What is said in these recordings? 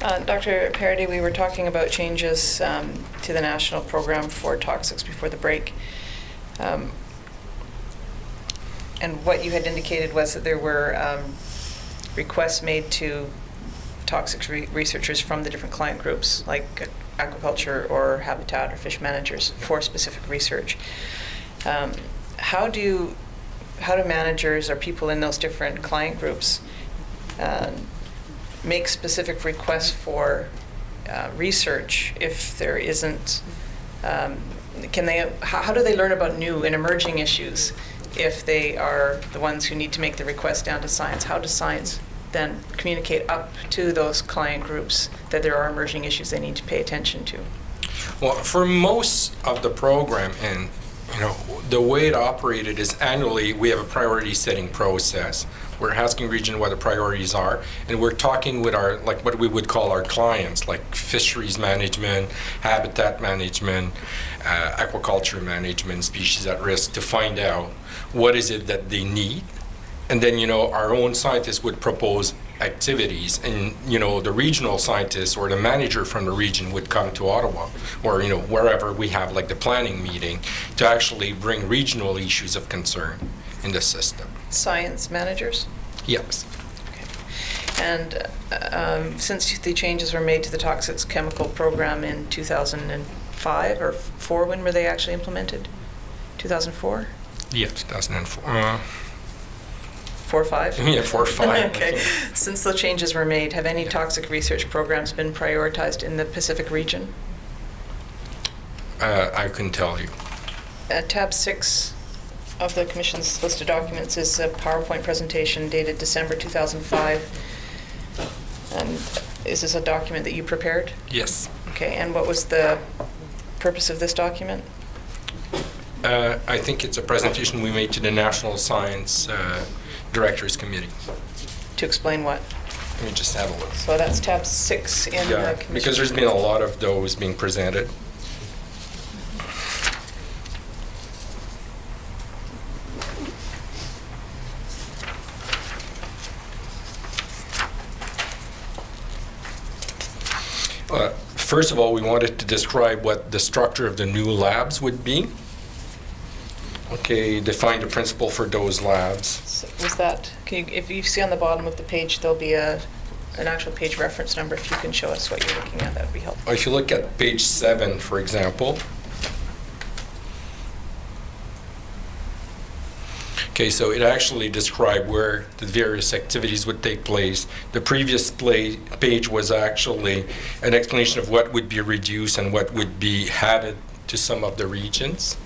Dr. Parody, we were talking about changes to the national program for toxics before the break. And what you had indicated was that there were requests made to toxics researchers from the different client groups, like aquaculture or habitat or fish managers, for specific research. How do managers or people in those different client groups make specific requests for research if there isn't? How do they learn about new and emerging issues if they are the ones who need to make the request down to science? How does science then communicate up to those client groups that there are emerging issues they need to pay attention to? Well, for most of the program, and the way it operated is annually we have a priority setting process. We're asking region what the priorities are, and we're talking with our, like what we would call our clients, like fisheries management, habitat management, aquaculture management, species at risk, to find out what is it that they need. And then, our own scientists would propose activities, and, the regional scientists or the manager from the region would come to Ottawa or, wherever we have like the planning meeting to actually bring regional issues of concern in the system. Science managers? Yes. Okay. And since the changes were made to the toxics chemical program in 2005 or 4, when were they actually implemented? 2004? Yeah, 2004. 4 or 5? Yeah, 4 or 5. Okay. Since the changes were made, have any toxic research programs been prioritized in the Pacific region? I couldn't tell you. Tab 6 of the Commission's list of documents is a PowerPoint presentation dated December 2005. And is this a document that you prepared? Yes. Okay, and what was the purpose of this document? I think it's a presentation we made to the National Science Directors Committee. To explain what? Let me just have a look. So that's tab 6 in the Commission. Because there's been a lot of those being presented. First of all, we wanted to describe what the structure of the new labs would be. Okay, define the principle for those labs. So was that, if you see on the bottom of the page, there'll be an actual page reference number. If you can show us what you're looking at, that would be helpful. If you look at page 7, for example. Okay, so it actually described where the various activities would take place. The previous page was actually an explanation of what would be reduced and what would be added to some of the regions.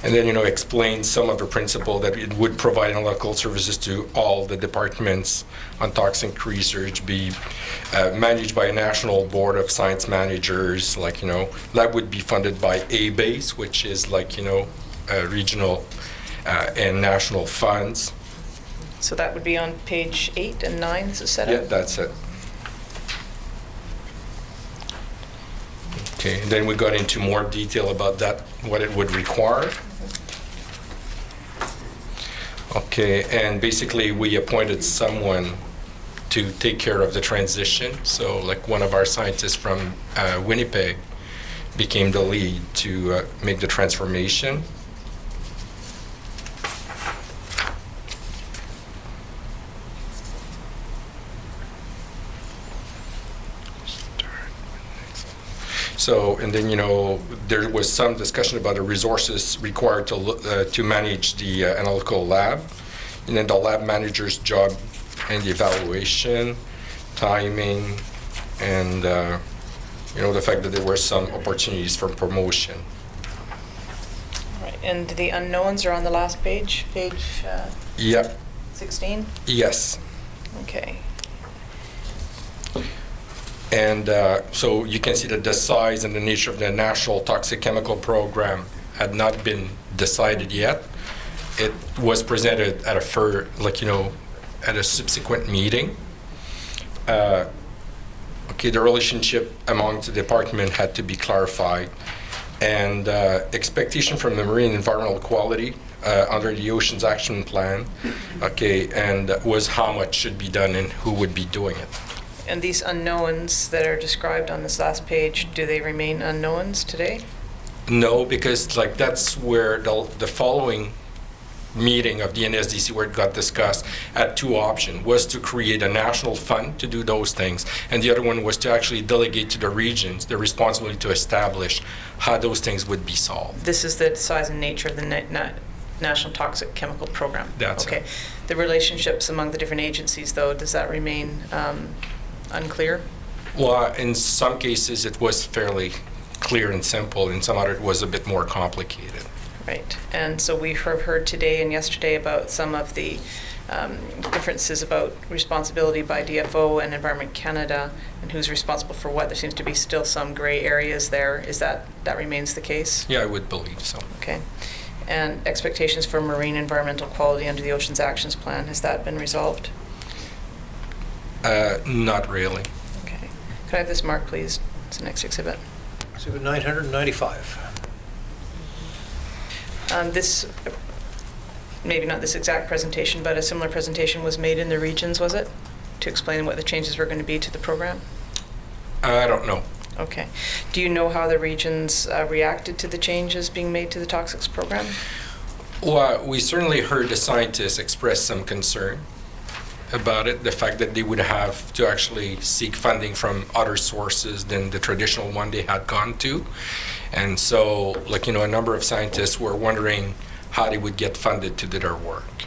And then, explain some of the principle that it would provide analytical services to all the departments on toxic research, be managed by a national board of science managers, that would be funded by ABASE, which is regional and national funds. So that would be on page 8 and 9, is it set up? Yeah, that's it. Okay, and then we got into more detail about that, what it would require. Okay, and basically we appointed someone to take care of the transition. So like one of our scientists from Winnipeg became the lead to make the transformation. So, and then, there was some discussion about the resources required to manage the analytical lab, and then the lab manager's job and the evaluation, timing, and, the fact that there were some opportunities for promotion. All right, and the unknowns are on the last page, page Yeah. 16? Yes. Okay. And so you can see that the size and the nature of the national toxic chemical program had not been decided yet. It was presented at at a subsequent meeting. Okay, the relationship among the department had to be clarified. And expectation from the marine environmental quality under the Oceans Action Plan, okay, and was how much should be done and who would be doing it. And these unknowns that are described on this last page, do they remain unknowns today? No, because like that's where the following meeting of the NSDC where it got discussed had two options, was to create a national fund to do those things, and the other one was to actually delegate to the regions the responsibility to establish how those things would be solved. This is the size and nature of the National Toxic Chemical Program. That's okay. it. The relationships among the different agencies, though, does that remain unclear? Well, in some cases it was fairly clear and simple, in some other it was a bit more complicated. Right, and so we have heard today and yesterday about some of the differences about responsibility by DFO and Environment Canada and who's responsible for what. There seems to be still some gray areas there. Is that remains the case? Yeah, I would believe so. Okay. And expectations for marine environmental quality under the Oceans Actions Plan, has that been resolved? Not really. Okay. Could I have this mark, please? It's the next exhibit. Exhibit 995. This, maybe not this exact presentation, but a similar presentation was made in the regions, was it? To explain what the changes were going to be to the program? I don't know. Okay. Do you know how the regions reacted to the changes being made to the toxics program? Well, we certainly heard the scientists express some concern about it, the fact that they would have to actually seek funding from other sources than the traditional one they had gone to. And so, like, you know, a number of scientists were wondering how they would get funded to do their work.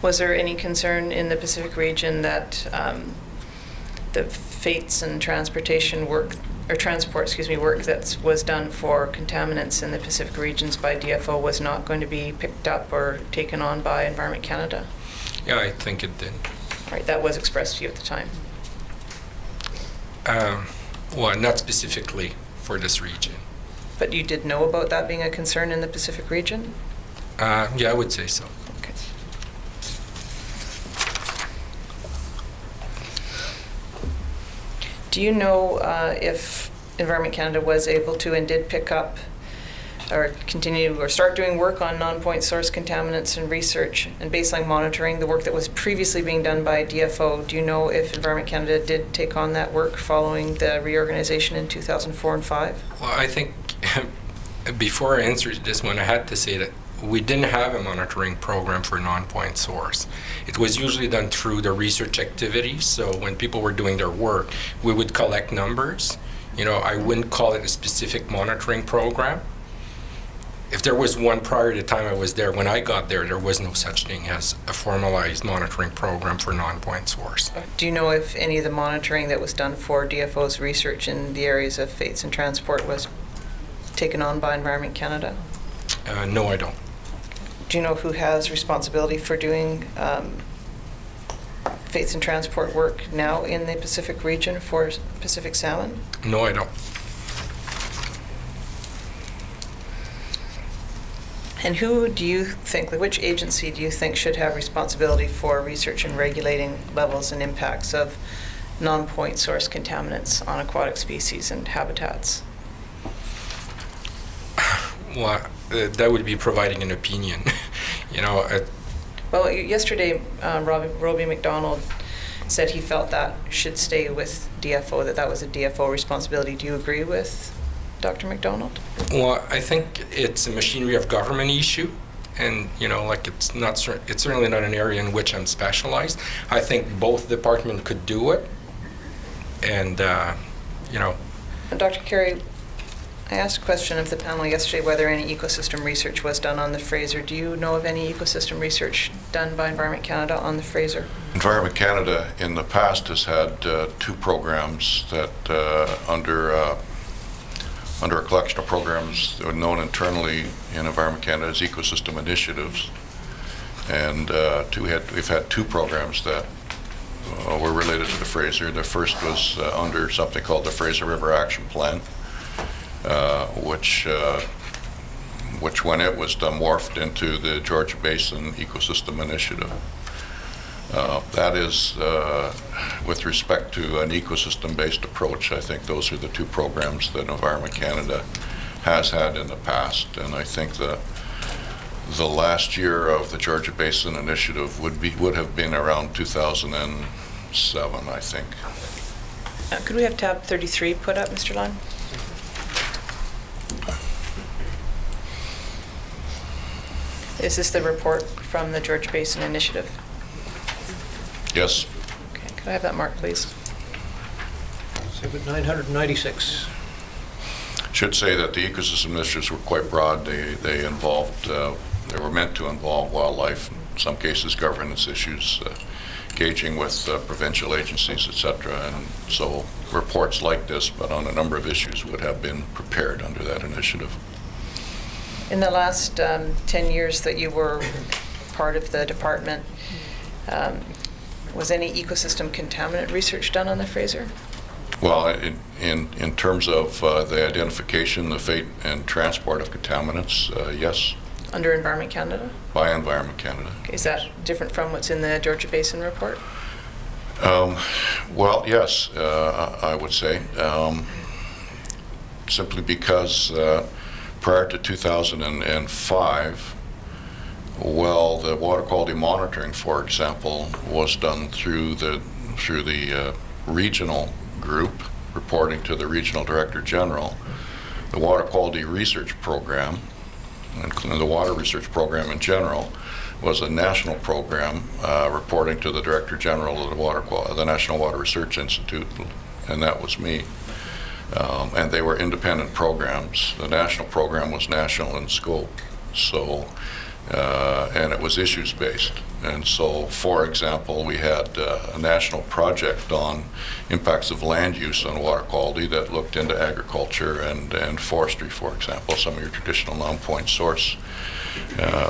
Was there any concern in the Pacific region that the fates and transportation work, or transport, excuse me, work that was done for contaminants in the Pacific regions by DFO was not going to be picked up or taken on by Environment Canada? Yeah, I think it did. Right, that was expressed to you at the time. Well, not specifically for this region. But you did know about that being a concern in the Pacific region? Yeah, I would say so. Okay. Do you know if Environment Canada was able to and did pick up or continue or start doing work on non-point source contaminants and research and baseline monitoring, the work that was previously being done by DFO? Do you know if Environment Canada did take on that work following the reorganization in 2004 and 5? Well, I think before I answered this one, I had to say that we didn't have a monitoring program for non-point source. It was usually done through the research activities. So when people were doing their work, we would collect numbers. You know, I wouldn't call it a specific monitoring program. If there was one prior to the time I was there, when I got there, there was no such thing as a formalized monitoring program for non-point source. Do you know if any of the monitoring that was done for DFO's research in the areas of fates and transport was taken on by Environment Canada? No, I don't. Do you know who has responsibility for doing fates and transport work now in the Pacific region for Pacific salmon? No, I don't. And who do you think, like which agency do you think should have responsibility for research and regulating levels and impacts of non-point source contaminants on aquatic species and habitats? Well, that would be providing an opinion. You know. Well, yesterday, Robbie McDonald said he felt that should stay with DFO, that was a DFO responsibility. Do you agree with Dr. McDonald? Well, I think it's a machinery of government issue, and you know, like it's certainly not an area in which I'm specialized. I think both departments could do it, and you know. And Dr. Carey, I asked a question of the panel yesterday whether any ecosystem research was done on the Fraser. Do you know of any ecosystem research done by Environment Canada on the Fraser? Environment Canada in the past has had two programs that under a collection of programs that are known internally in Environment Canada as ecosystem initiatives. And we've had two programs that were related to the Fraser. The first was under something called the Fraser River Action Plan, which when it was done morphed into the Georgia Basin Ecosystem Initiative. That is, with respect to an ecosystem-based approach, I think those are the two programs that Environment Canada has had in the past. And I think the last year of the Georgia Basin Initiative would have been around 2007, I think. Could we have tab 33 put up, Mr. Lund? Is this the report from the Georgia Basin Initiative? Yes. Okay, could I have that marked, please? Exhibit 996. Should say that the ecosystem initiatives were quite broad. They involved, they were meant to involve wildlife, in some cases governance issues, engaging with provincial agencies, etc. And so reports like this, but on a number of issues, would have been prepared under that initiative. In the last 10 years that you were part of the department, was any ecosystem contaminant research done on the Fraser? Well, in terms of the identification, the fate, and transport of contaminants, yes, Under Environment Canada? by Environment Canada. Okay, is that different from what's in the Georgia Basin report? Well, yes, I would say, simply because prior to 2005, well, the water quality monitoring, for example, was done through the regional group, reporting to the regional director general. The water quality research program, including the water research program in general, was a national program reporting to the director general of the National Water Research Institute, and that was me. And they were independent programs. The national program was national in scope, so and it was issues based. And so, for example, we had a national project on impacts of land use on water quality that looked into agriculture and forestry, for example, some of your traditional non-point source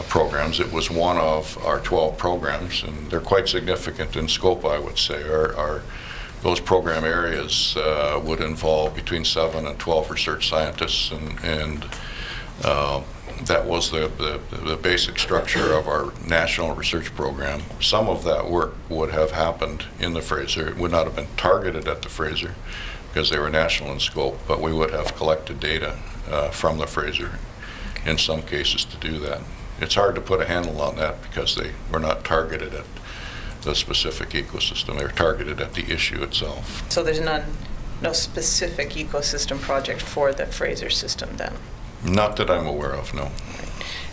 programs. It was one of our 12 programs, and they're quite significant in scope, I would say. Those program areas would involve between 7 and 12 research scientists, and that was the basic structure of our national research program. Some of that work would have happened in the Fraser. It would not have been targeted at the Fraser because they were national in scope, but we would have collected data from the Fraser in some cases to do that. It's hard to put a handle on that because they were not targeted at the specific ecosystem. They're targeted at the issue itself. So there's no specific ecosystem project for the Fraser system then? Not that I'm aware of, no.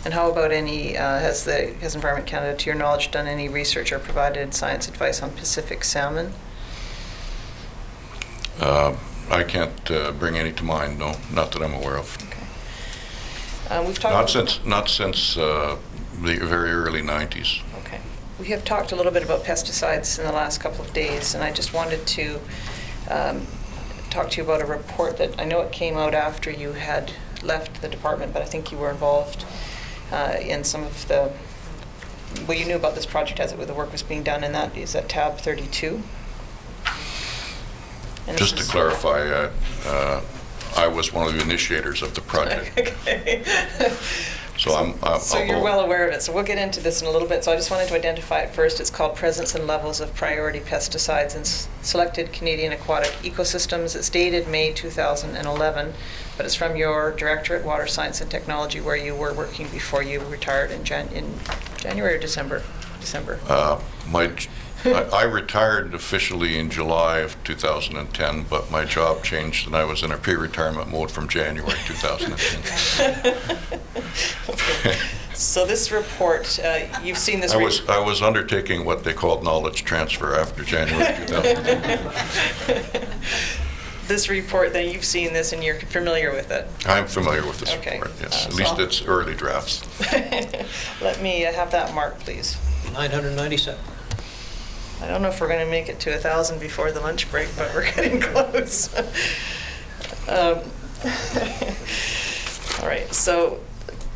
And how about has Environment Canada, to your knowledge, done any research or provided science advice on Pacific salmon? I can't bring any to mind, no, not that I'm aware of. Okay. We've talked Not since the very early 90s. Okay. We have talked a little bit about pesticides in the last couple of days, and I just wanted to talk to you about a report that I know it came out after you had left the department, but I think you were involved in some of you knew about this project as the work was being done, and that is at tab 32. And Just to clarify, I was one of the initiators of the project. Okay. So you're well aware of it. So we'll get into this in a little bit. So I just wanted to identify it first. It's called Presence and Levels of Priority Pesticides in Selected Canadian Aquatic Ecosystems. It's dated May 2011, but it's from your Directorate, Water Science and Technology, where you were working before you retired in January or December? December. I retired officially in July of 2010, but my job changed and I was in a pre-retirement mode from January 2010. Okay. So this report, you've seen this. I was undertaking what they called knowledge transfer after January 2010. This report, then you've seen this and you're familiar with it. I'm familiar with this Okay. report, yes. At least it's early drafts. Let me have that marked, please. 997. I don't know if we're going to make it to 1,000 before the lunch break, but we're getting close. All right, so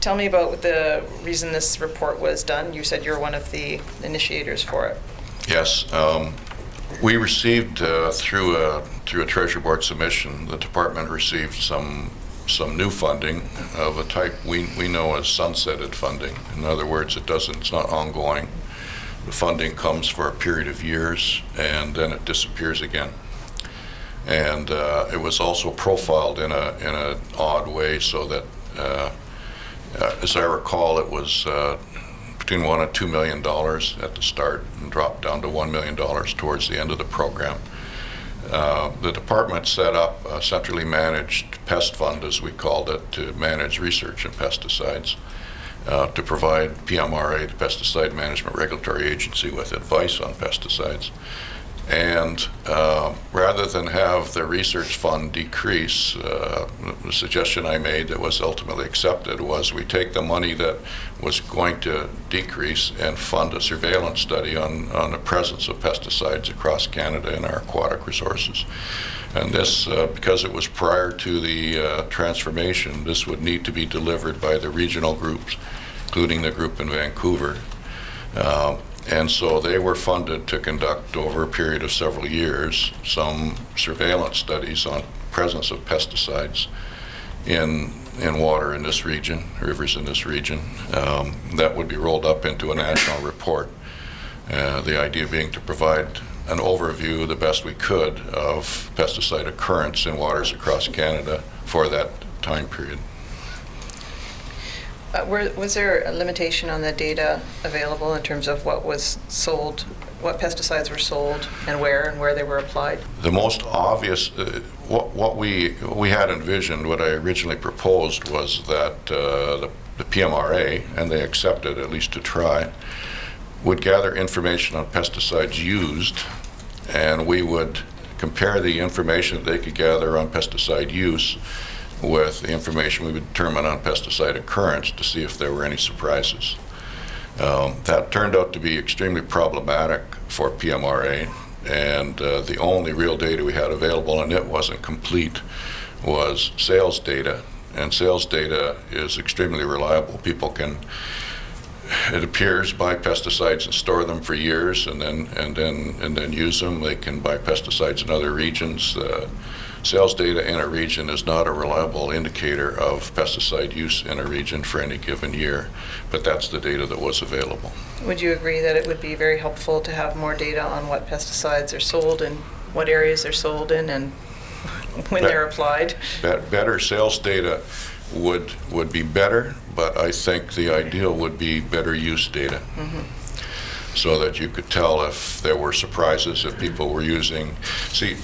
tell me about the reason this report was done. You said you're one of the initiators for it. Yes. We received, through a Treasury Board submission, the department received some new funding of a type we know as sunsetted funding. In other words, it's not ongoing. The funding comes for a period of years and then it disappears again. And it was also profiled in an odd way, so that, as I recall, it was between $1 and $2 million at the start, and dropped down to $1 million towards the end of the program. The department set up a centrally managed pest fund, as we called it, to manage research in pesticides, to provide PMRA, the Pesticide Management Regulatory Agency, with advice on pesticides. And rather than have the research fund decrease, the suggestion I made that was ultimately accepted was we take the money that was going to decrease and fund a surveillance study on the presence of pesticides across Canada in our aquatic resources. And this, because it was prior to the transformation, this would need to be delivered by the regional groups, including the group in Vancouver. And so they were funded to conduct, over a period of several years, some surveillance studies on presence of pesticides in water in this region, rivers in this region, that would be rolled up into a national report. The idea being to provide an overview, the best we could, of pesticide occurrence in waters across Canada for that time period. Was there a limitation on the data available in terms of what was sold, what pesticides were sold, and where they were applied? The most obvious, what we had envisioned, what I originally proposed, was that the PMRA, and they accepted, at least to try, would gather information on pesticides used, and we would compare the information that they could gather on pesticide use with the information we would determine on pesticide occurrence to see if there were any surprises. That turned out to be extremely problematic for PMRA, and the only real data we had available, and it wasn't complete, was sales data. And sales data is extremely reliable. People can, it appears, buy pesticides and store them for years, and then use them. They can buy pesticides in other regions. Sales data in a region is not a reliable indicator of pesticide use in a region for any given year, but that's the data that was available. Would you agree that it would be very helpful to have more data on what pesticides are sold and what areas they're sold in and when they're applied? Better sales data would be better, but I think the ideal would be better use data. Mm-hmm. So that you could tell if there were surprises, if people were using. See,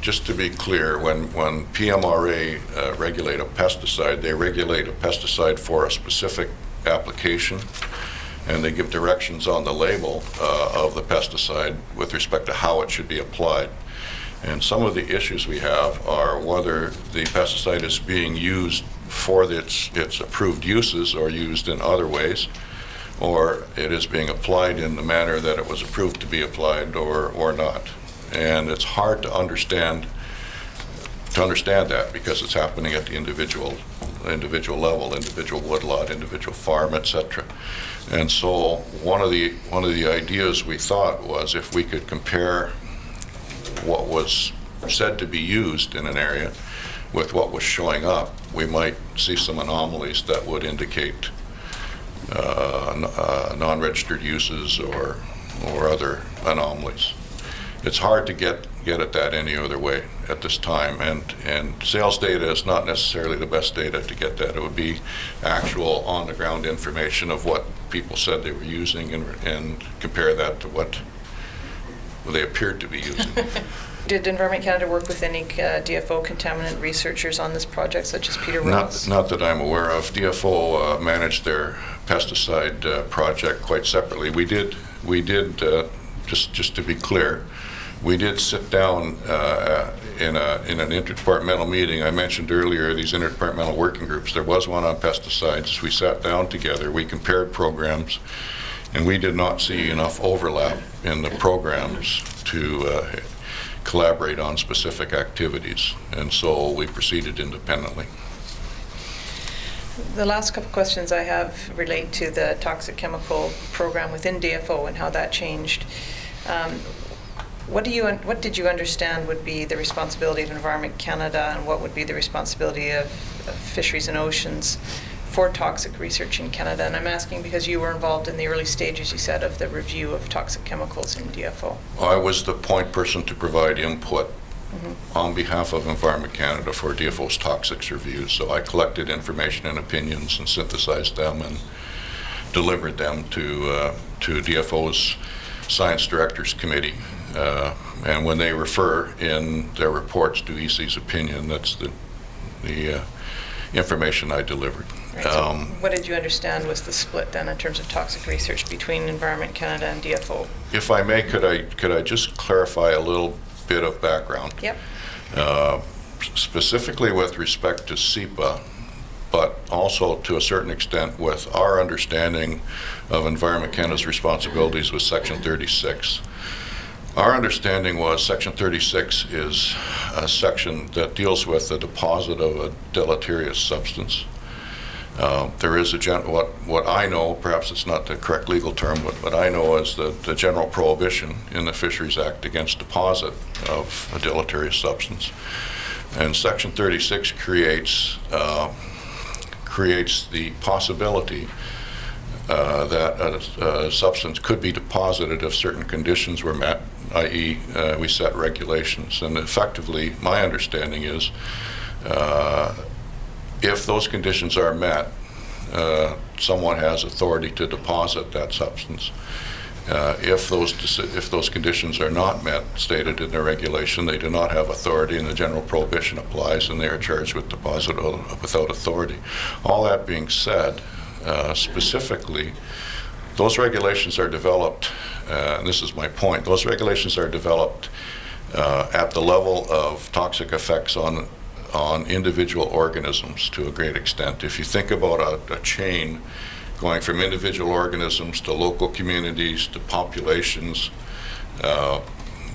just to be clear, when PMRA regulate a pesticide, they regulate a pesticide for a specific application, and they give directions on the label of the pesticide with respect to how it should be applied. And some of the issues we have are whether the pesticide is being used for its approved uses or used in other ways, or it is being applied in the manner that it was approved to be applied, or not. And it's hard to understand that because it's happening at the individual level, individual woodlot, individual farm, etc. And so one of the ideas we thought was, if we could compare what was said to be used in an area with what was showing up, we might see some anomalies that would indicate non-registered uses or other anomalies. It's hard to get at that any other way at this time, and sales data is not necessarily the best data to get that. It would be actual on-the-ground information of what people said they were using, and compare that to what they appeared to be using. Did Environment Canada work with any DFO contaminant researchers on this project, such as Peter Ross? Not that I'm aware of. DFO managed their pesticide project quite separately. We did just to be clear, we did sit down in an interdepartmental meeting. I mentioned earlier these interdepartmental working groups. There was one on pesticides. We sat down together. We compared programs, and we did not see enough overlap in the programs to collaborate on specific activities, and so we proceeded independently. The last couple questions I have relate to the toxic chemical program within DFO and how that changed. What did you understand would be the responsibility of Environment Canada, and what would be the responsibility of Fisheries and Oceans for toxic research in Canada? And I'm asking because you were involved in the early stages, you said, of the review of toxic chemicals in DFO. I was the point person to provide input on behalf of Environment Canada for DFO's toxics review. So I collected information and opinions and synthesized them and delivered them to DFO's Science Directors Committee. And when they refer in their reports to EC's opinion, that's the information I delivered. Right, so what did you understand was the split then in terms of toxic research between Environment Canada and DFO? If I may, could I just clarify a little bit of background? Yep. Specifically with respect to SEPA, but also to a certain extent with our understanding of Environment Canada's responsibilities with Section 36. Our understanding was Section 36 is a section that deals with the deposit of a deleterious substance. There is what I know, perhaps it's not the correct legal term, but what I know is the general prohibition in the Fisheries Act against deposit of a deleterious substance. And Section 36 creates the possibility that a substance could be deposited if certain conditions were met, i.e. We set regulations. And effectively, my understanding is if those conditions are met, someone has authority to deposit that substance. If those conditions are not met, stated in their regulation, they do not have authority, and the general prohibition applies, and they are charged with deposit without authority. All that being said, specifically, those regulations are developed, and this is my point, those regulations are developed at the level of toxic effects on individual organisms to a great extent. If you think about a chain going from individual organisms to local communities to populations,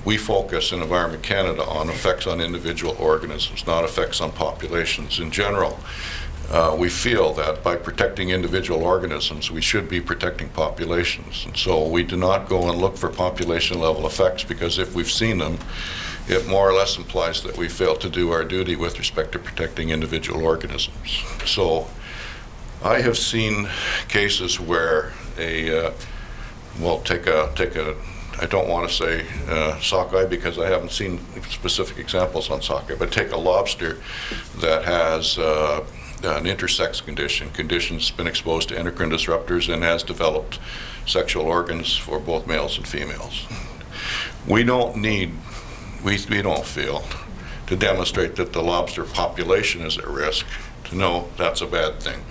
we focus in Environment Canada on effects on individual organisms, not effects on populations. In general, we feel that by protecting individual organisms, we should be protecting populations. And so we do not go and look for population level effects, because if we've seen them, it more or less implies that we failed to do our duty with respect to protecting individual organisms. So I have seen cases where I don't want to say sockeye because I haven't seen specific examples on sockeye, but take a lobster that has an intersex condition's been exposed to endocrine disruptors and has developed sexual organs for both males and females. We don't feel to demonstrate that the lobster population is at risk to know that's a bad thing.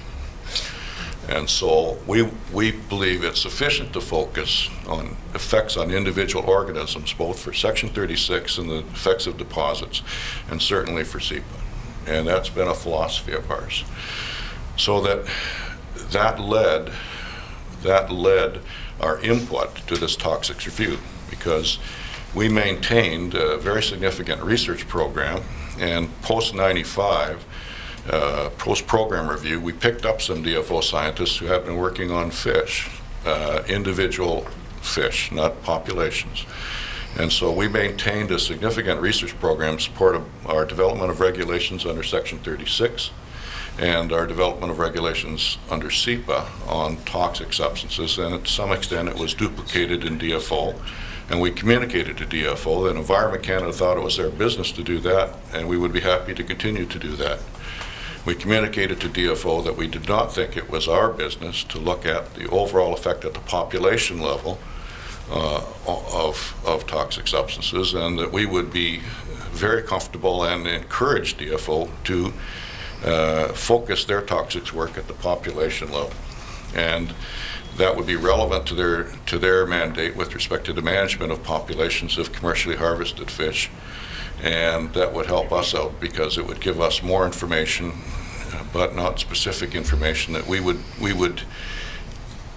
And so we believe it's sufficient to focus on effects on individual organisms, both for Section 36 and the effects of deposits, and certainly for SEPA. And that's been a philosophy of ours. So that led our input to this toxics review, because we maintained a very significant research program, and post-95, post-program review, we picked up some DFO scientists who have been working on fish, individual fish, not populations. And so we maintained a significant research program in support of our development of regulations under Section 36 and our development of regulations under SEPA on toxic substances, and to some extent it was duplicated in DFO. And we communicated to DFO that Environment Canada thought it was their business to do that, and we would be happy to continue to do that. We communicated to DFO that we did not think it was our business to look at the overall effect at the population level of toxic substances, and that we would be very comfortable and encourage DFO to focus their toxics work at the population level. And that would be relevant to their mandate with respect to the management of populations of commercially harvested fish, and that would help us out because it would give us more information, but not specific information, that we would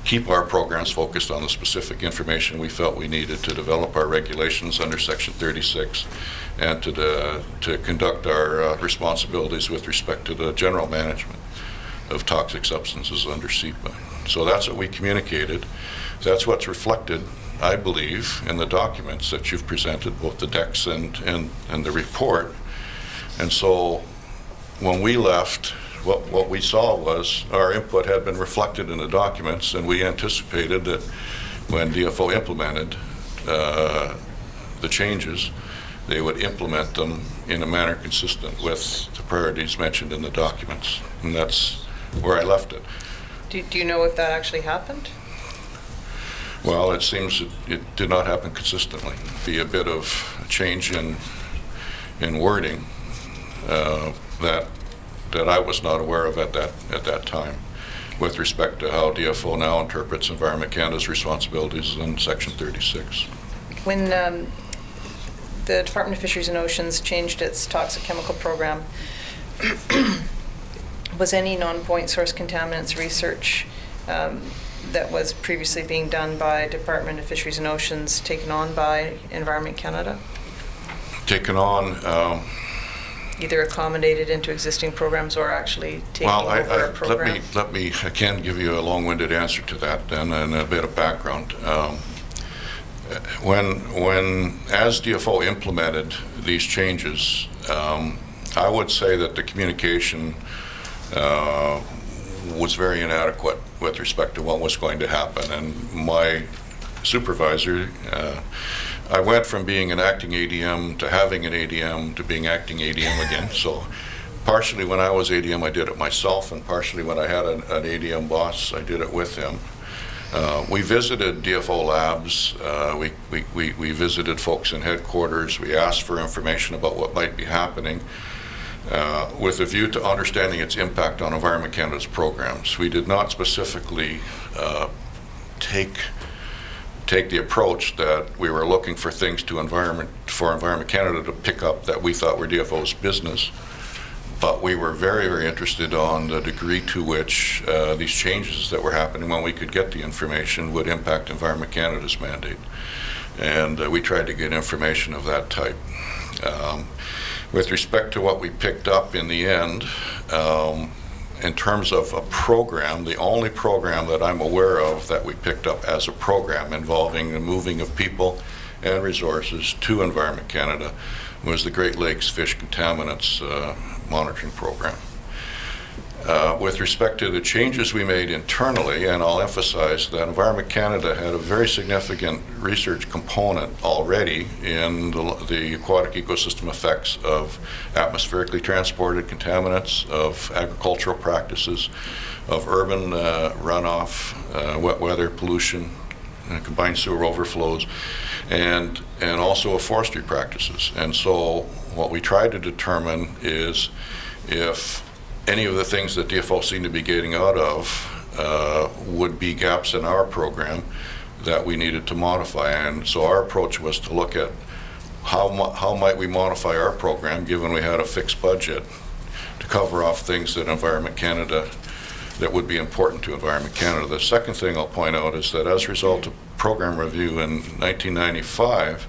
keep our programs focused on the specific information we felt we needed to develop our regulations under Section 36 and to conduct our responsibilities with respect to the general management of toxic substances under SEPA. So that's what we communicated. That's what's reflected, I believe, in the documents that you've presented, both the decks and the report. And so when we left, what we saw was our input had been reflected in the documents, and we anticipated that when DFO implemented the changes, they would implement them in a manner consistent with the priorities mentioned in the documents. And that's where I left it. Do you know if that actually happened? Well, it seems it did not happen consistently. Be a bit of a change in wording that I was not aware of at that time, with respect to how DFO now interprets Environment Canada's responsibilities in Section 36. When the Department of Fisheries and Oceans changed its toxic chemical program, was any non-point source contaminants research that was previously being done by Department of Fisheries and Oceans taken on by Environment Canada? Taken on, either accommodated into existing programs or actually taken over a program? let me I can give you a long-winded answer to that then, and a bit of background. As DFO implemented these changes, I would say that the communication was very inadequate with respect to what was going to happen. And my supervisor, I went from being an acting ADM to having an ADM to being acting ADM again. So partially when I was ADM, I did it myself, and partially when I had an ADM boss, I did it with him. We visited DFO labs, we visited folks in headquarters, we asked for information about what might be happening with a view to understanding its impact on Environment Canada's programs. We did not specifically take the approach that we were looking for things for Environment Canada to pick up that we thought were DFO's business. But we were very, very interested on the degree to which these changes that were happening, when we could get the information, would impact Environment Canada's mandate. And we tried to get information of that type. With respect to what we picked up in the end, in terms of a program, the only program that I'm aware of that we picked up as a program involving the moving of people and resources to Environment Canada was the Great Lakes Fish Contaminants Monitoring Program. With respect to the changes we made internally, and I'll emphasize that Environment Canada had a very significant research component already in the aquatic ecosystem effects of atmospherically transported contaminants, of agricultural practices, of urban runoff, wet weather pollution, combined sewer overflows, and also of forestry practices. And so what we tried to determine is if any of the things that DFO seemed to be getting out of would be gaps in our program that we needed to modify. And so our approach was to look at how might we modify our program, given we had a fixed budget, to cover off things that Environment Canada, that would be important to Environment Canada. The second thing I'll point out is that as a result of program review in 1995,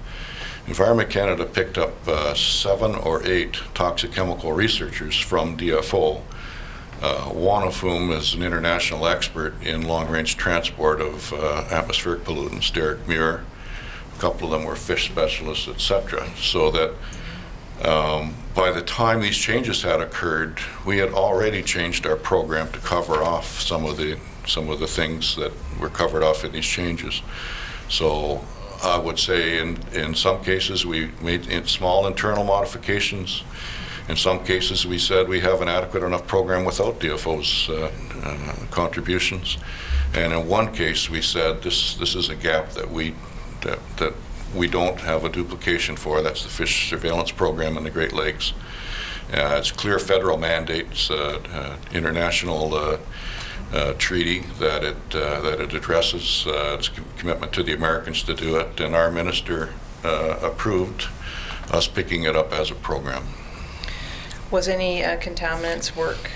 Environment Canada picked up 7 or 8 toxic chemical researchers from DFO, one of whom is an international expert in long-range transport of atmospheric pollutants, Derek Muir. A couple of them were fish specialists, etc. So that by the time these changes had occurred, we had already changed our program to cover off some of the things that were covered off in these changes. So I would say in some cases we made small internal modifications. In some cases we said we have an adequate enough program without DFO's contributions. And in one case we said this is a gap that we don't have a duplication for. That's the fish surveillance program in the Great Lakes. It's clear federal mandate. It's international treaty that it addresses. It's a commitment to the Americans to do it, and our minister approved us picking it up as a program. Was any contaminants work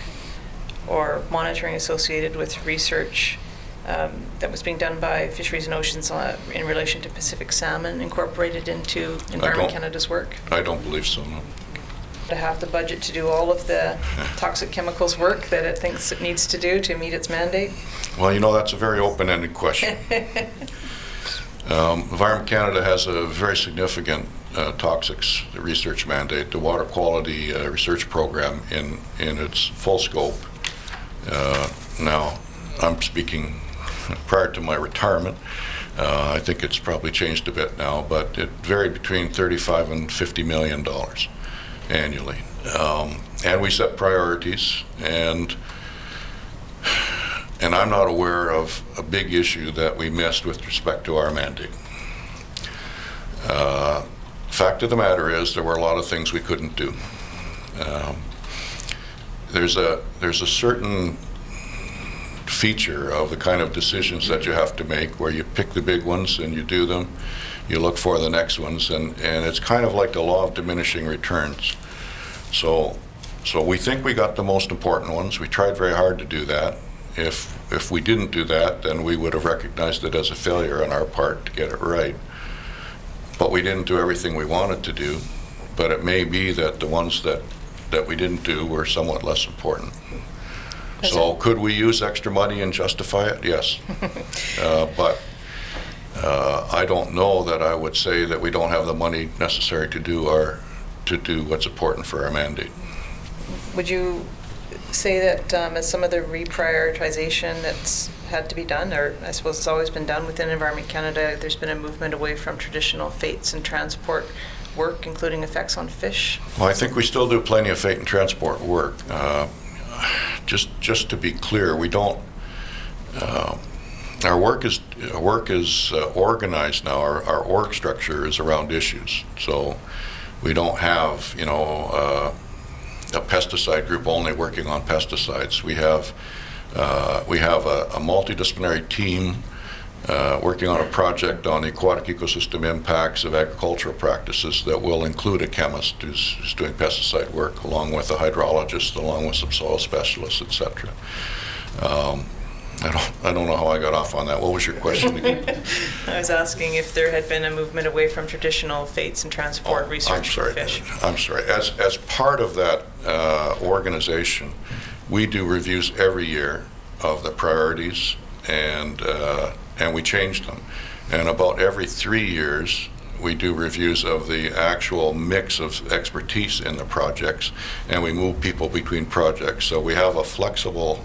or monitoring associated with research that was being done by Fisheries and Oceans in relation to Pacific salmon incorporated into Environment Canada's work? I don't believe so, no. To have the budget to do all of the toxic chemicals work that it thinks it needs to do to meet its mandate? Well, you know, that's a very open-ended question. Environment Canada has a very significant toxics research mandate, the water quality research program in its full scope. Now, I'm speaking prior to my retirement. I think it's probably changed a bit now, but it varied between $35 and $50 million annually. And we set priorities, and I'm not aware of a big issue that we missed with respect to our mandate. Fact of the matter is, there were a lot of things we couldn't do. There's a certain feature of the kind of decisions that you have to make where you pick the big ones and you do them, you look for the next ones, and it's kind of like the law of diminishing returns. So we think we got the most important ones. We tried very hard to do that. If we didn't do that, then we would have recognized it as a failure on our part to get it right. But we didn't do everything we wanted to do, but it may be that the ones that we didn't do were somewhat less important. So could we use extra money and justify it? Yes. But I don't know that I would say that we don't have the money necessary to do what's important for our mandate. Would you say that as some of the reprioritization that's had to be done, or I suppose it's always been done within Environment Canada, there's been a movement away from traditional fates and transport work, including effects on fish? Well, I think we still do plenty of fate and transport work. Just to be clear, we don't. Our work is organized now. Our org structure is around issues. So we don't have, a pesticide group only working on pesticides. We have a multidisciplinary team working on a project on the aquatic ecosystem impacts of agricultural practices that will include a chemist who's doing pesticide work, along with a hydrologist, along with some soil specialists, etc. I don't know how I got off on that. What was your question again? I was asking if there had been a movement away from traditional fates and transport research for fish. I'm sorry. As part of that organization, we do reviews every year of the priorities, and we change them. And about every 3 years, we do reviews of the actual mix of expertise in the projects, and we move people between projects. So we have a flexible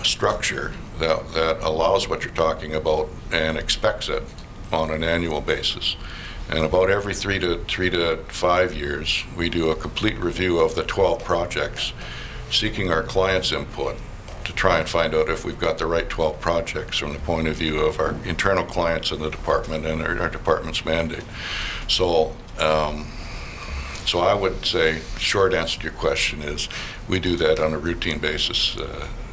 structure that allows what you're talking about and expects it on an annual basis. And about every 3 to 5 years, we do a complete review of the 12 projects, seeking our clients' input to try and find out if we've got the right 12 projects from the point of view of our internal clients in the department and our department's mandate. So I would say, short answer to your question is, we do that on a routine basis,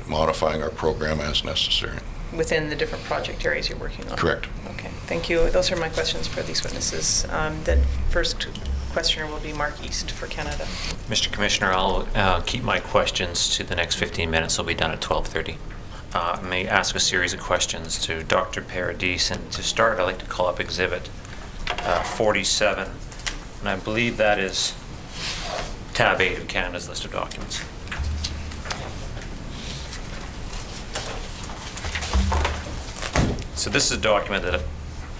modifying our program as necessary. Within the different project areas you're working on? Correct. Okay, thank you. Those are my questions for these witnesses. The first questioner will be Mark East for Canada. Mr. Commissioner, I'll keep my questions to the next 15 minutes. I'll be done at 12:30. I may ask a series of questions to Dr. Paradis, and to start, I'd like to call up Exhibit 47, and I believe that is tab 8 of Canada's list of documents. So this is a document that,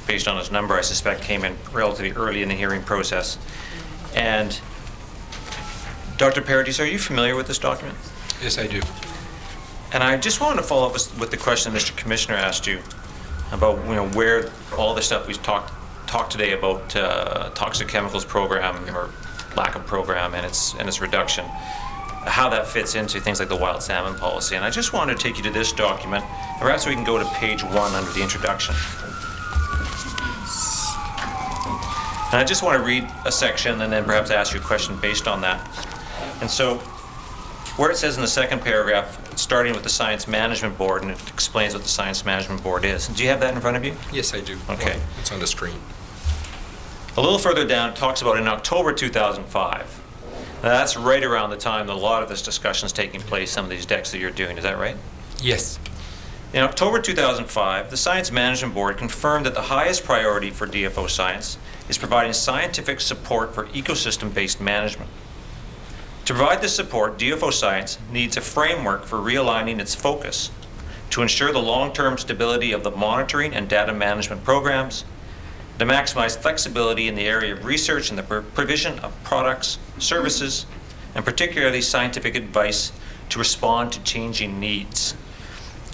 based on its number, I suspect came in relatively early in the hearing process. And Dr. Paradis, are you familiar with this document? Yes, I do. And I just wanted to follow up with the question Mr. Commissioner asked you about, where all the stuff we've talked today about toxic chemicals program or lack of program and its reduction, how that fits into things like the wild salmon policy. And I just wanted to take you to this document. Perhaps we can go to page 1 under the introduction. And I just want to read a section and then perhaps ask you a question based on that. And so, where it says in the second paragraph, starting with the Science Management Board, and it explains what the Science Management Board is. Do you have that in front of you? Yes, I do. Okay. It's on the screen. A little further down, it talks about in October 2005. Now, that's right around the time that a lot of this discussion is taking place, some of these decks that you're doing. Is that right? Yes. In October 2005, the Science Management Board confirmed that the highest priority for DFO Science is providing scientific support for ecosystem-based management. To provide this support, DFO Science needs a framework for realigning its focus to ensure the long-term stability of the monitoring and data management programs, to maximize flexibility in the area of research and the provision of products, services, and particularly scientific advice to respond to changing needs.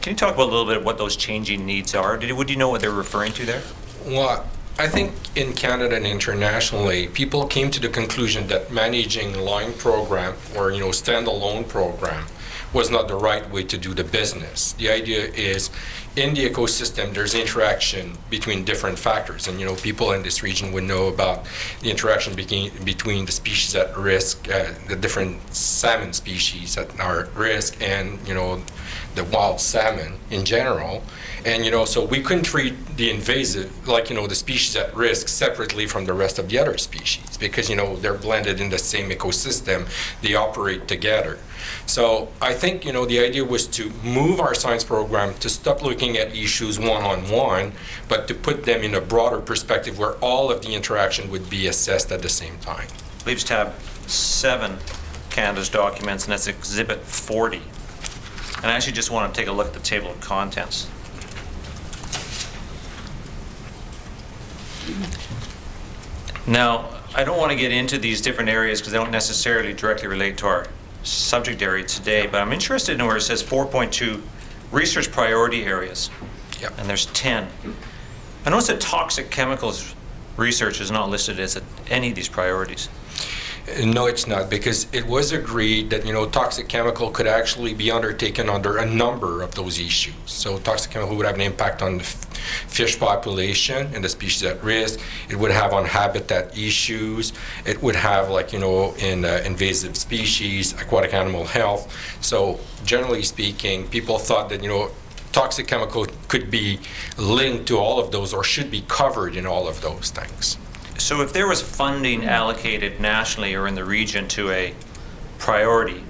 Can you talk about a little bit of what those changing needs are? Would you know what they're referring to there? Well, I think in Canada and internationally, people came to the conclusion that managing line program or, standalone program was not the right way to do the business. The idea is in the ecosystem, there's interaction between different factors. And, people in this region would know about the interaction between the species at risk, the different salmon species that are at risk, and, the wild salmon in general. And, so we couldn't treat the invasive, the species at risk separately from the rest of the other species because, they're blended in the same ecosystem. They operate together. So I think, the idea was to move our science program to stop looking at issues one-on-one, but to put them in a broader perspective where all of the interaction would be assessed at the same time. Leaves tab 7, Canada's documents, and that's Exhibit 40. And I actually just want to take a look at the table of contents. Now, I don't want to get into these different areas because they don't necessarily directly relate to our subject area today, but I'm interested in where it says 4.2 research priority areas. Yep. And there's 10. I notice that toxic chemicals research is not listed as any of these priorities. No, it's not, because it was agreed that, toxic chemical could actually be undertaken under a number of those issues. So toxic chemical would have an impact on the fish population and the species at risk. It would have on habitat issues. It would have, in invasive species, aquatic animal health. So generally speaking, people thought that, toxic chemical could be linked to all of those or should be covered in all of those things. So if there was funding allocated nationally or in the region to a priority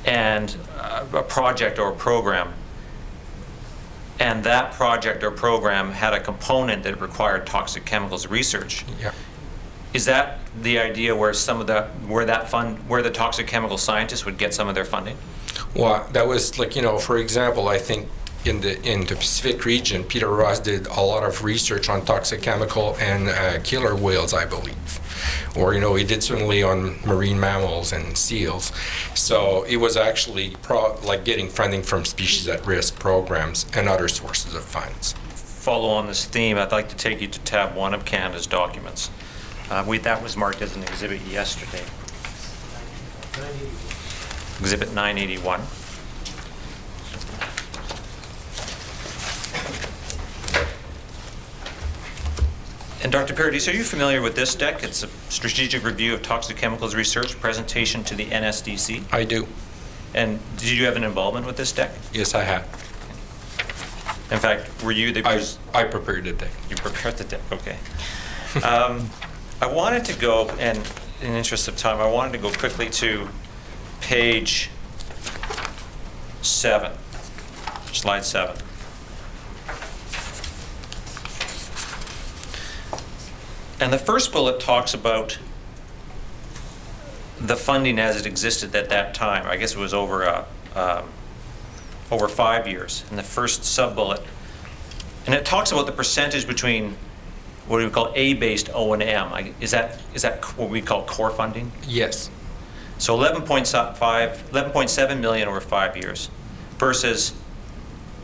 and a project or a program, and that project or program had a component that required toxic chemicals research, Yeah. is that the idea where where the toxic chemical scientists would get some of their funding? Well, that was for example, I think in the Pacific region, Peter Ross did a lot of research on toxic chemical and killer whales, I believe. Or, he did certainly on marine mammals and seals. So it was actually getting funding from species at risk programs and other sources of funds. Follow on this theme, I'd like to take you to tab 1 of Canada's documents. That was marked as an exhibit yesterday. Exhibit 981. And Dr. Paradis, are you familiar with this deck? It's a strategic review of toxic chemicals research presentation to the NSDC. I do. And did you have an involvement with this deck? Yes, I have. In fact, were you the I prepared the deck. You prepared the deck, okay. I wanted to go, and in the interest of time, I wanted to go quickly to page 7, slide 7. And the first bullet talks about the funding as it existed at that time. I guess it was over 5 years in the first sub-bullet. And it talks about the percentage between what we call A-based O&M. Is that what we call core funding? Yes. So 11.7 million over 5 years versus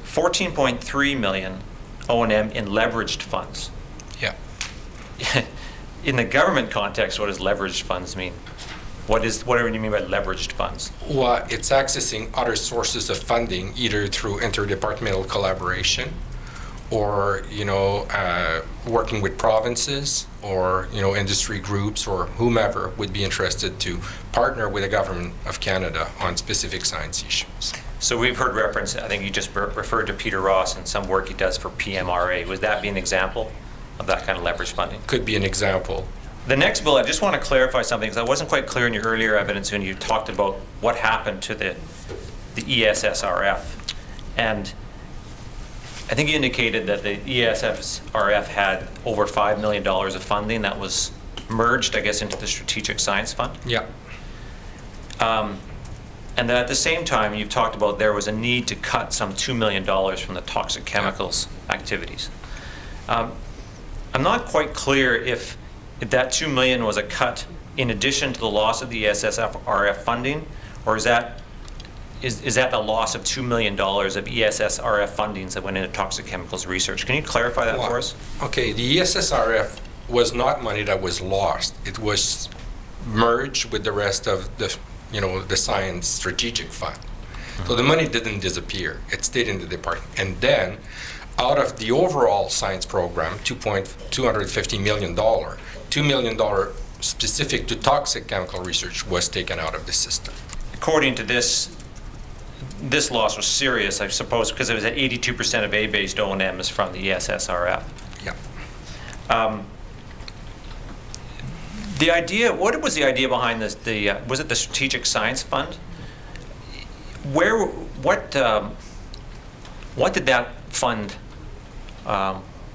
14.3 million O&M in leveraged funds. Yeah. In the government context, what does leveraged funds mean? What do you mean by leveraged funds? Well, it's accessing other sources of funding, either through interdepartmental collaboration or, working with provinces or, industry groups or whomever would be interested to partner with the government of Canada on specific science issues. So we've heard reference, I think you just referred to Peter Ross and some work he does for PMRA. Would that be an example of that kind of leveraged funding? Could be an example. The next bullet, I just want to clarify something because I wasn't quite clear in your earlier evidence when you talked about what happened to the ESSRF. And I think you indicated that the ESSRF had over $5 million of funding that was merged, I guess, into the Strategic Science Fund. Yeah. And that at the same time, you've talked about there was a need to cut some $2 million from the toxic chemicals activities. I'm not quite clear if that $2 million was a cut in addition to the loss of the ESSRF funding, or is that is that the loss of $2 million of ESSRF fundings that went into toxic chemicals research? Can you clarify that for us? Okay, the ESSRF was not money that was lost. It was merged with the rest of the, the Science Strategic Fund. So the money didn't disappear. It stayed in the department. And then, out of the overall science program, $250 million, $2 million specific to toxic chemical research was taken out of the system. According to this loss was serious, I suppose, because it was at 82% of A-based O&M is from the ESSRF. Yeah. The idea, what was the idea behind this? Was it the Strategic Science Fund? What did that fund?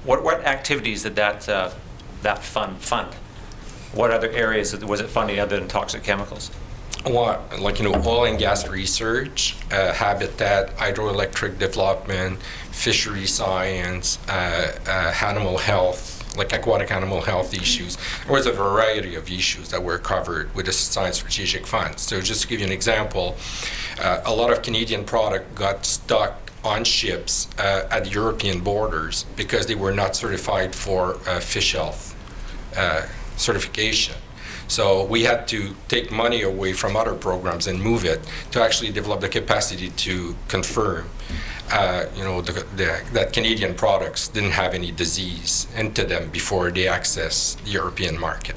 What activities did that fund? What other areas was it funding other than toxic chemicals? Well, oil and gas research, habitat, hydroelectric development, fishery science, animal health, like aquatic animal health issues. There was a variety of issues that were covered with the Science Strategic Fund. So just to give you an example, a lot of Canadian product got stuck on ships at the European borders because they were not certified for fish health certification. So we had to take money away from other programs and move it to actually develop the capacity to confirm, that Canadian products didn't have any disease into them before they access the European market.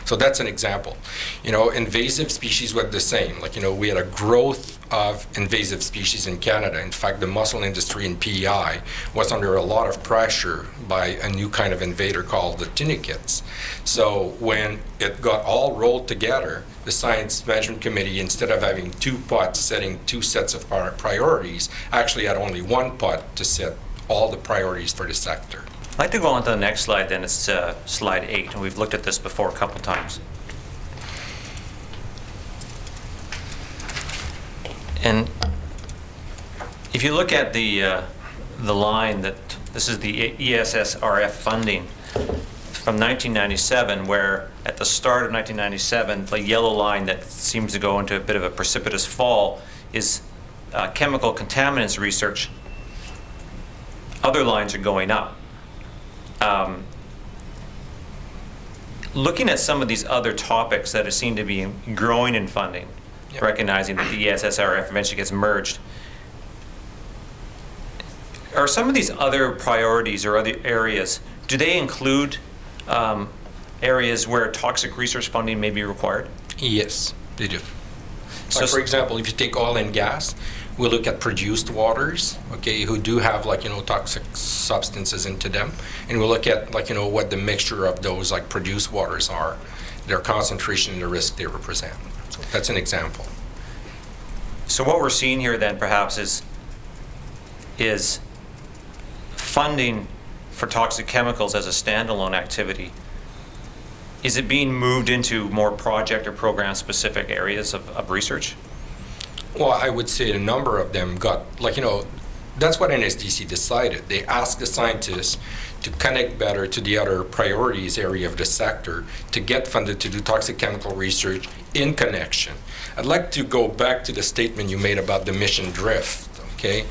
So that's an example. Invasive species were the same. We had a growth of invasive species in Canada. In fact, the mussel industry in PEI was under a lot of pressure by a new kind of invader called the tunicates. So when it got all rolled together, the Science Management Committee, instead of having two pots setting two sets of priorities, actually had only one pot to set all the priorities for the sector. I'd like to go on to the next slide then. It's slide 8, and we've looked at this before a couple times. And if you look at the line that this is the ESSRF funding from 1997, where at the start of 1997, the yellow line that seems to go into a bit of a precipitous fall is chemical contaminants research. Other lines are going up. Looking at some of these other topics that seem to be growing in funding, Yep. recognizing that the ESSRF eventually gets merged, are some of these other priorities or other areas, do they include areas where toxic research funding may be required? Yes, they do. So, For example, if you take oil and gas, we look at produced waters, okay, who do have toxic substances into them, and we look at what the mixture of those produced waters are, their concentration and the risk they represent. So that's an example. So what we're seeing here then perhaps is funding for toxic chemicals as a standalone activity. Is it being moved into more project or program specific areas of research? Well, I would say a number of them got, that's what NSDC decided. They asked the scientists to connect better to the other priorities area of the sector to get funded to do toxic chemical research in connection. I'd like to go back to the statement you made about the mission drift, okay?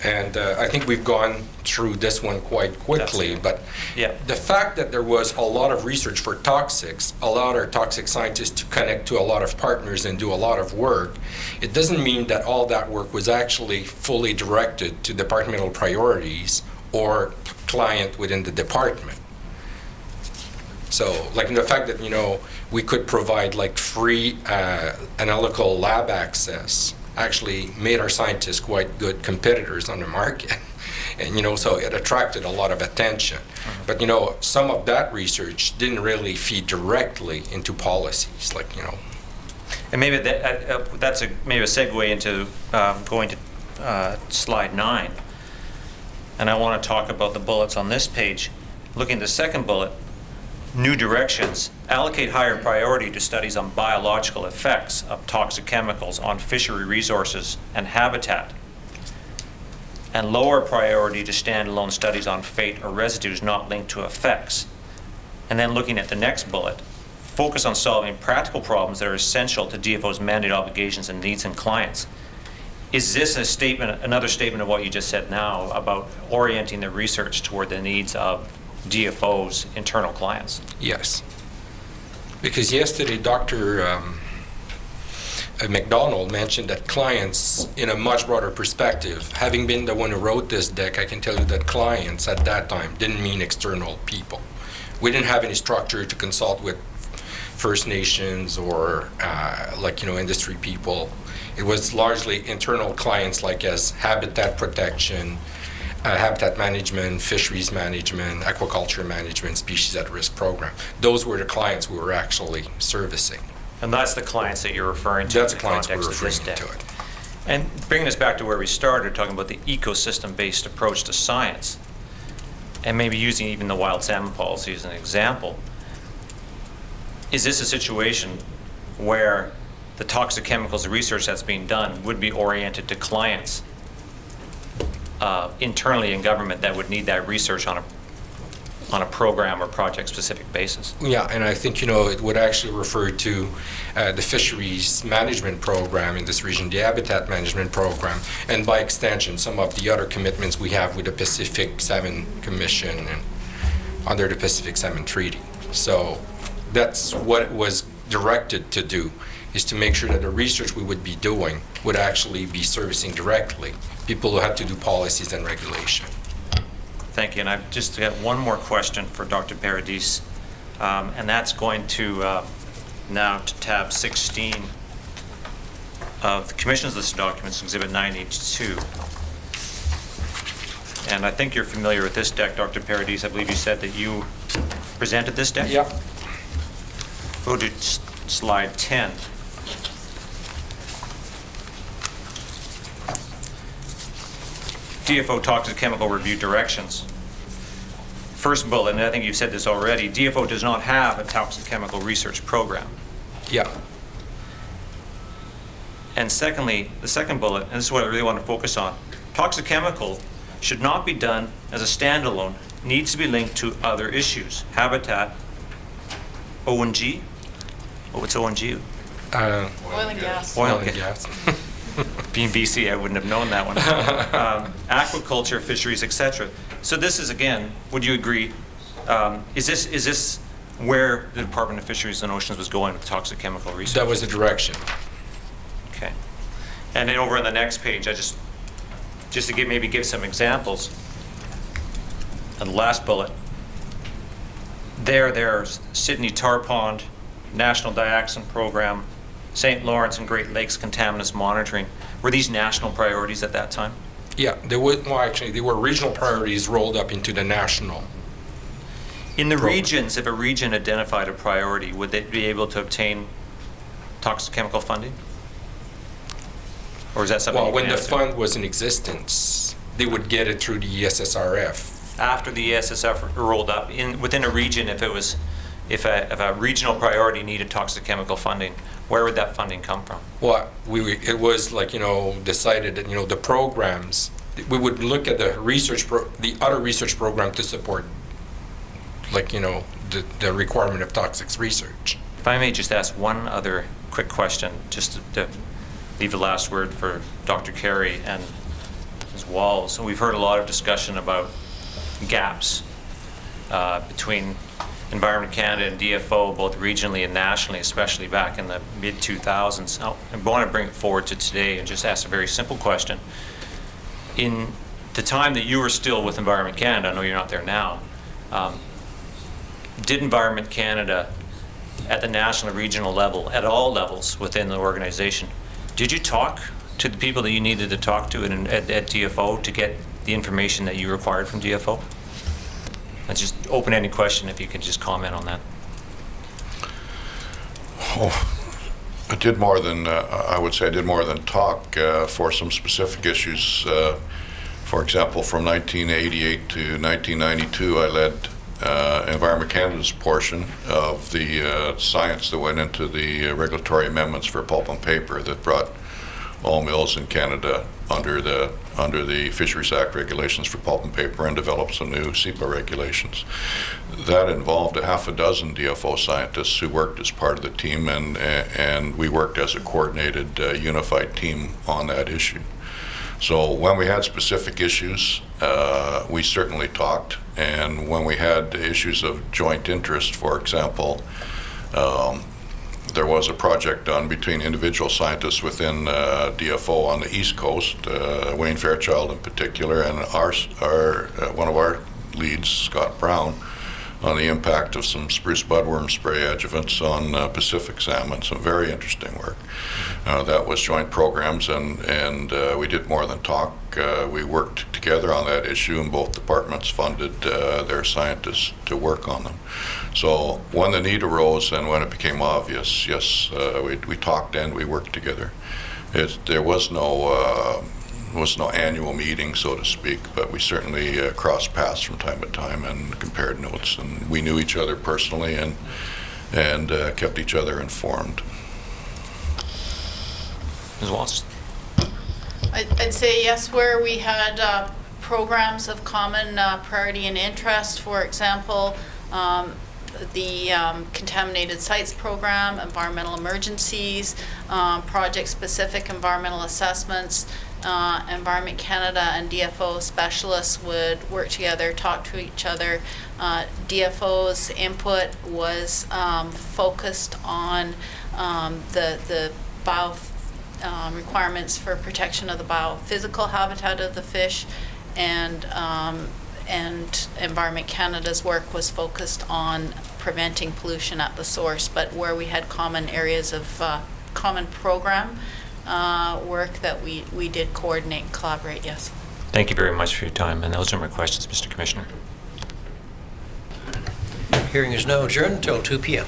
And I think we've gone through this one quite quickly, but yeah. The fact that there was a lot of research for toxics allowed our toxic scientists to connect to a lot of partners and do a lot of work. It doesn't mean that all that work was actually fully directed to departmental priorities or client within the department. So, the fact that, we could provide free analytical lab access actually made our scientists quite good competitors on the market. And, so it attracted a lot of attention. But, some of that research didn't really feed directly into policies, And maybe that's maybe a segue into going to slide 9. And I want to talk about the bullets on this page. Looking at the second bullet, new directions. Allocate higher priority to studies on biological effects of toxic chemicals on fishery resources and habitat. And lower priority to standalone studies on fate or residues not linked to effects. And then looking at the next bullet, focus on solving practical problems that are essential to DFO's mandate obligations and needs and clients. Is this a statement, another statement of what you just said now about orienting the research toward the needs of DFO's internal clients? Yes. Because yesterday, Dr. McDonald mentioned that clients, in a much broader perspective, having been the one who wrote this deck, I can tell you that clients at that time didn't mean external people. We didn't have any structure to consult with First Nations or industry people. It was largely internal clients like as habitat protection, habitat management, fisheries management, aquaculture management, species at risk program. Those were the clients we were actually servicing. And that's the clients that you're referring to That's in the the clients we're context of this referring deck. to it. And bringing us back to where we started, talking about the ecosystem-based approach to science, and maybe using even the wild salmon policy as an example, is this a situation where the toxic chemicals research that's being done would be oriented to clients internally in government that would need that research on a program or project-specific basis? Yeah, and I think, it would actually refer to the fisheries management program in this region, the habitat management program, and by extension, some of the other commitments we have with the Pacific Salmon Commission and under the Pacific Salmon Treaty. So that's what it was directed to do, is to make sure that the research we would be doing would actually be servicing directly people who had to do policies and regulation. Thank you. And I've just got one more question for Dr. Paradis, and that's going to now to tab 16 of the Commission's list of documents, Exhibit 9H2. And I think you're familiar with this deck, Dr. Paradis. I believe you said that you presented this deck? Yeah. Go to slide 10. DFO toxic chemical review directions. First bullet, and I think you've said this already, DFO does not have a toxic chemical research program. Yeah. And secondly, the second bullet, and this is what I really want to focus on, toxic chemical should not be done as a standalone, needs to be linked to other issues. Habitat, O&G? Oh, what's O&G? Oil and gas. Oil and and gas. Being BC, I wouldn't have known that one. Aquaculture, fisheries, etc. So this is, again, would you agree, is this where the Department of Fisheries and Oceans was going with toxic chemical research? That was the direction. Okay. And then over on the next page, I just to give some examples. And the last bullet. There's Sydney Tar Pond, National Dioxin Program, St. Lawrence and Great Lakes contaminants monitoring. Were these national priorities at that time? Yeah, they were regional priorities rolled up into the national. In the Program. regions, if a region identified a priority, would they be able to obtain toxic chemical funding? Or is that something Well, you when can the answer? fund was in existence, they would get it through the ESSRF. After the ESSF rolled up, within a region, if a regional priority needed toxic chemical funding, where would that funding come from? Well, it was decided that, the programs, we would look at the other research program to support, the requirement of toxics research. If I may just ask one other quick question, just to leave the last word for Dr. Carey and Ms. Walls. So we've heard a lot of discussion about gaps between Environment Canada and DFO, both regionally and nationally, especially back in the mid-2000s. Now, I want to bring it forward to today and just ask a very simple question. In the time that you were still with Environment Canada, I know you're not there now, did Environment Canada, at the national and regional level, at all levels within the organization, did you talk to the people that you needed to talk to at DFO to get the information that you required from DFO? That's just open-ended question, if you could just comment on that. Oh, I did more than, I would say I did more than talk for some specific issues. For example, from 1988 to 1992, I led Environment Canada's portion of the science that went into the regulatory amendments for pulp and paper that brought all mills in Canada under the Fisheries Act regulations for pulp and paper and developed some new CEPA regulations. That involved a half a dozen DFO scientists who worked as part of the team, and we worked as a coordinated, unified team on that issue. So when we had specific issues, we certainly talked, and when we had issues of joint interest, for example, there was a project done between individual scientists within DFO on the East Coast, Wayne Fairchild in particular, and one of our leads, Scott Brown, on the impact of some spruce budworm spray adjuvants on Pacific salmon. Some very interesting work. That was joint programs, and we did more than talk. We worked together on that issue, and both departments funded their scientists to work on them. So when the need arose and when it became obvious, yes, we talked and we worked together. There was no annual meeting, so to speak, but we certainly crossed paths from time to time and compared notes, and we knew each other personally and kept each other informed. Ms. Walsh? I'd say yes, where we had programs of common priority and interest. For example, the Contaminated Sites Program, environmental emergencies, project-specific environmental assessments. Environment Canada and DFO specialists would work together, talk to each other. DFO's input was focused on the bio requirements for protection of the biophysical habitat of the fish, and Environment Canada's work was focused on preventing pollution at the source. But where we had common areas of common program work that we did coordinate and collaborate, yes. Thank you very much for your time, and those are my questions, Mr. Commissioner. Hearing is now adjourned until 2 p.m.